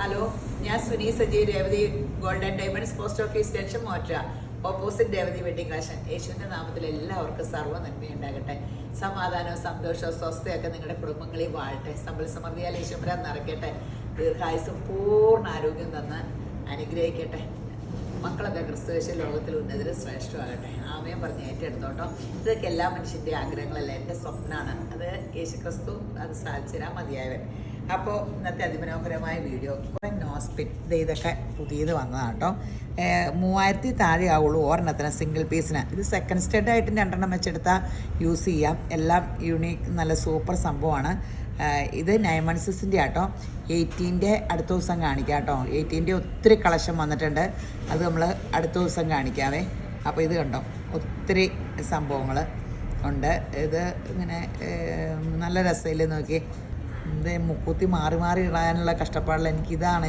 Hello, ഞാൻ Suni Saji, Revathi gold and diamonds, post office junction, മോറ്റ, opposite Revathi wedding collection. യേശുവിൻ്റെ നാമത്തിൽ എല്ലാവർക്കും സർവ്വ നന്മയുണ്ടാകട്ടെ. സമാധാനവും സന്തോഷവും സ്വസ്ഥയൊക്കെ നിങ്ങളുടെ കുടുംബങ്ങളിൽ വാഴട്ടെ. സമ്പൽ സമൃദ്ധിയാൽ യേശുപുരം നിറയ്ക്കട്ടെ. ദീർഘായുസും പൂർണ്ണ ആരോഗ്യം തന്ന് അനുഗ്രഹിക്കട്ടെ. മക്കളൊക്കെ ക്രിസ്തുവേശ ലോകത്തിൽ ഉന്നതിന് ശ്രേഷ്ഠമാകട്ടെ. ആമയും പറഞ്ഞ് ഏറ്റെടുത്തോട്ടോ. ഇതൊക്കെ എല്ലാ മനുഷ്യൻ്റെ ആഗ്രഹങ്ങളല്ല, എൻ്റെ സ്വപ്നമാണ്. അത് യേശുക്രിസ്തു അത് സാധിച്ചിരാൻ മതിയായവൻ. അപ്പോൾ ഇന്നത്തെ അതിമനോഹരമായ വീഡിയോ നോസ്പിറ്റ് ഇതൊക്കെ പുതിയത് വന്നതാണ് കേട്ടോ. 3000 താഴെ ആവുള്ളൂ ഒരെണ്ണത്തിന്, സിംഗിൾ പീസിന്. ഇത് സെക്കൻഡ് സ്റ്റഡ് ആയിട്ട് 2 വെച്ചെടുത്താൽ യൂസ് ചെയ്യാം. എല്ലാം യൂണീക്ക് നല്ല സൂപ്പർ സംഭവമാണ്. ഇത് 9 months ആട്ടോ. 18 അടുത്ത ദിവസം കാണിക്കാം കേട്ടോ. 18 ഒത്തിരി കളക്ഷൻ വന്നിട്ടുണ്ട്, അത് നമ്മൾ അടുത്ത ദിവസം കാണിക്കാവേ. അപ്പോൾ ഇത് കണ്ടോ, ഒത്തിരി സംഭവങ്ങൾ ഉണ്ട്. ഇത് ഇങ്ങനെ നല്ല രസമില്ല, നോക്കി. ഇത് മുക്കൂത്തി മാറി മാറി ഇടാനുള്ള കഷ്ടപ്പാടിൽ എനിക്കിതാണ്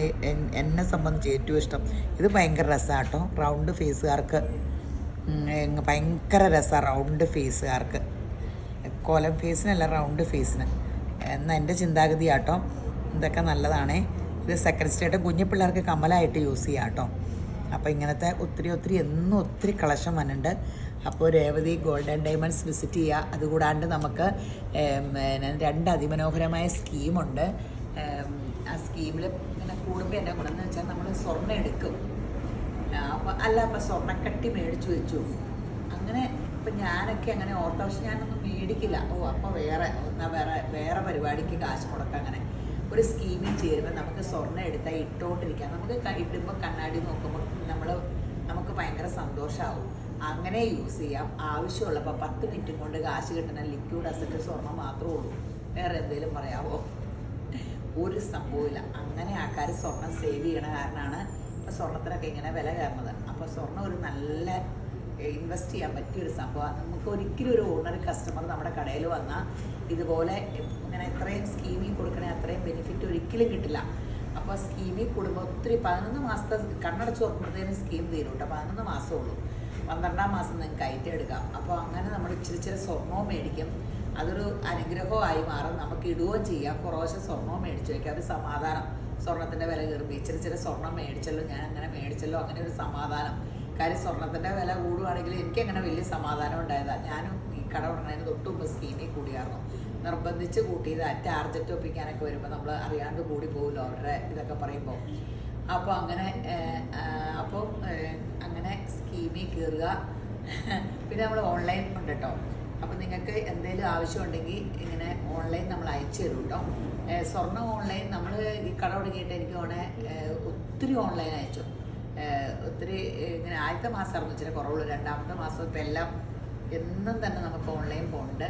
എന്നെ സംബന്ധിച്ച് ഏറ്റവും ഇഷ്ടം. ഇത് ഭയങ്കര രസമാണ് കേട്ടോ. റൗണ്ട് ഫേസുകാർക്ക് ഭയങ്കര രസമാണ്. റൗണ്ട് ഫേസുകാർക്ക്, കോലം ഫേസിനല്ല, റൗണ്ട് ഫേസിന് എന്നാൽ എൻ്റെ ചിന്താഗതി ആട്ടോ. ഇതൊക്കെ നല്ലതാണേ. ഇത് സെക്കൻഡ് സ്റ്റേറ്റ് കുഞ്ഞു പിള്ളേർക്ക് കമ്മലായിട്ട് യൂസ് ചെയ്യാം കേട്ടോ. അപ്പോൾ ഇങ്ങനത്തെ ഒത്തിരി എന്നും ഒത്തിരി കളക്ഷൻ വന്നിട്ടുണ്ട്. അപ്പോൾ Revathi gold and diamonds visit ചെയ്യുക. അതുകൂടാണ്ട് നമുക്ക് 2 അതിമനോഹരമായ സ്കീമുണ്ട്. ആ സ്കീമിൽ ഇങ്ങനെ കൂടുമ്പോൾ എന്നാ ഗുണമെന്ന് വെച്ചാൽ നമ്മൾ സ്വർണ്ണം എടുക്കും. അപ്പോൾ സ്വർണ്ണക്കട്ടി മേടിച്ചു വെച്ചു. അങ്ങനെ ഇപ്പം ഞാനൊക്കെ അങ്ങനെ ഓർത്ത, പക്ഷെ ഞാനൊന്നും മേടിക്കില്ല. അപ്പോൾ വേറെ പരിപാടിക്ക് കാശ് മുടക്കാം. അങ്ങനെ ഒരു സ്കീമിൽ ചേരുമ്പോൾ നമുക്ക് സ്വർണ്ണം എടുത്താൽ ഇട്ടുകൊണ്ടിരിക്കാം. നമുക്ക് ഇടുമ്പോൾ കണ്ണാടി നോക്കുമ്പോൾ നമുക്ക് ഭയങ്കര സന്തോഷമാവും. അങ്ങനെ യൂസ് ചെയ്യാം. ആവശ്യമുള്ളപ്പോൾ 10 മിനിറ്റും കൊണ്ട് കാശ് കിട്ടുന്ന ലിക്വിഡ് അസറ്റ് സ്വർണ്ണം മാത്രമേ ഉള്ളൂ. വേറെ എന്തെങ്കിലും പറയാമോ? ഒരു സംഭവമില്ല. അങ്ങനെ ആൾക്കാർ സ്വർണ്ണം സേവ് ചെയ്യണ കാരണമാണ് ഇപ്പോൾ സ്വർണ്ണത്തിനൊക്കെ ഇങ്ങനെ വില കയറുന്നത്. അപ്പോൾ സ്വർണ്ണം ഒരു നല്ല ഇൻവെസ്റ്റ് ചെയ്യാൻ പറ്റിയൊരു സംഭവമാണ്. നമുക്ക് ഒരിക്കലും ഒരു ഓർഡിനറി കസ്റ്റമർ നമ്മുടെ കടയിൽ വന്നാൽ ഇതുപോലെ ഇങ്ങനെ എത്രയും സ്കീമിൽ കൊടുക്കണേ അത്രയും ബെനിഫിറ്റ് ഒരിക്കലും കിട്ടില്ല. അപ്പോൾ സ്കീമിൽ കൂടുമ്പോൾ ഒത്തിരി 11 മാസത്തെ കണ്ണടച്ച് നോക്കുമ്പോഴത്തേനും സ്കീം തീരും കേട്ടോ. 11 മാസമേ ഉള്ളൂ. 12ാം മാസം നിങ്ങൾക്ക് ഐറ്റം എടുക്കാം. അപ്പോൾ അങ്ങനെ നമ്മൾ ഇച്ചിരി സ്വർണ്ണവും മേടിക്കും. അതൊരു അനുഗ്രഹമായി മാറും. നമുക്ക് ഇടുകയും ചെയ്യാം. കുറേശ്ശെ സ്വർണ്ണവും മേടിച്ചു വയ്ക്കാം. ഒരു സമാധാനം. സ്വർണ്ണത്തിൻ്റെ വില കയറുമ്പോൾ ഇച്ചിരി സ്വർണ്ണം മേടിച്ചല്ലോ, ഞാൻ അങ്ങനെ മേടിച്ചല്ലോ, അങ്ങനെ ഒരു സമാധാനം. കാര്യം സ്വർണ്ണത്തിൻ്റെ വില കൂടുകയാണെങ്കിൽ എനിക്കങ്ങനെ വലിയ സമാധാനം ഉണ്ടായതാണ്. ഞാനും ഈ കട ഉടനതിന് തൊട്ട് മുമ്പ് സ്കീമിൽ കൂടിയായിരുന്നു. നിർബന്ധിച്ച് കൂട്ടിയത് ടാർജറ്റ് ഒപ്പിക്കാനൊക്കെ വരുമ്പോൾ നമ്മൾ അറിയാണ്ട് കൂടി പോകുമല്ലോ അവരുടെ ഇതൊക്കെ പറയുമ്പോൾ. അപ്പോൾ അങ്ങനെ സ്കീമിൽ കയറുക. പിന്നെ നമ്മൾ ഓൺലൈൻ ഉണ്ട് കേട്ടോ. അപ്പോൾ നിങ്ങൾക്ക് എന്തെങ്കിലും ആവശ്യമുണ്ടെങ്കിൽ ഇങ്ങനെ ഓൺലൈൻ നമ്മൾ അയച്ചു തരും കേട്ടോ. സ്വർണ്ണം ഓൺലൈൻ നമ്മൾ ഈ കട തുടങ്ങിയിട്ട് എനിക്ക് ഒത്തിരി ഓൺലൈൻ അയച്ചു. ഒത്തിരി ഇങ്ങനെ ആദ്യത്തെ മാസമായിരുന്നു ഇച്ചിരി കുറവുള്ളൂ. 2ാമത്തെ മാസം ഇപ്പോൾ എല്ലാം എന്നും തന്നെ നമുക്ക് ഓൺലൈൻ പോകുന്നുണ്ട്.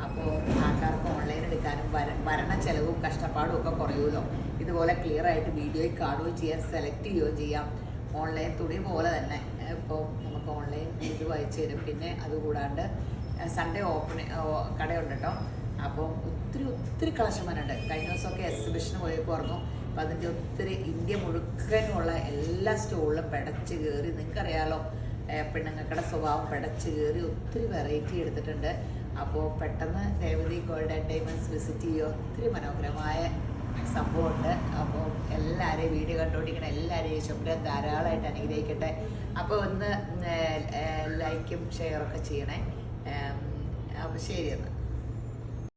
അപ്പോൾ ആൾക്കാർക്ക് ഓൺലൈൻ എടുക്കാനും വരണ ചിലവും കഷ്ടപ്പാടും ഒക്കെ കുറയുമല്ലോ. ഇതുപോലെ ക്ലിയർ ആയിട്ട് വീഡിയോയിൽ കാണുകയും ചെയ്യാം, സെലക്ട് ചെയ്യുകയും ചെയ്യാം. ഓൺലൈൻ തുണി പോലെ തന്നെ ഇപ്പോൾ നമുക്ക് ഓൺലൈൻ ഇത് വായിച്ചു തരും. പിന്നെ അതുകൂടാണ്ട് സൺഡേ കടയുണ്ട് കേട്ടോ. അപ്പോൾ ഒത്തിരി കളക്ഷൻ വന്നിട്ടുണ്ട്. കഴിഞ്ഞ ദിവസമൊക്കെ എക്സിബിഷന് പോയപ്പോൾ പറഞ്ഞു. അപ്പോൾ അതിൻ്റെ ഒത്തിരി ഇന്ത്യ മുഴുക്കനുള്ള എല്ലാ സ്റ്റോളിലും പെടച്ച് കയറി. നിങ്ങൾക്കറിയാലോ പെണ്ണുങ്ങൾക്കുടെ സ്വഭാവം, പെടച്ച് കയറി ഒത്തിരി വെറൈറ്റി എടുത്തിട്ടുണ്ട്. അപ്പോൾ പെട്ടെന്ന് Revathi gold and diamonds visit ചെയ്യുക. ഒത്തിരി മനോഹരമായ സംഭവമുണ്ട്. അപ്പോൾ എല്ലാവരെയും വീഡിയോ കണ്ടുകൊണ്ടിരിക്കണം. എല്ലാവരെയും യേശുപുരം ധാരാളമായിട്ട് അനുഗ്രഹിക്കട്ടെ. അപ്പോൾ ഒന്ന് ലൈക്കും ഷെയറൊക്കെ ചെയ്യണേ. അപ്പോൾ ശരി എന്നാൽ.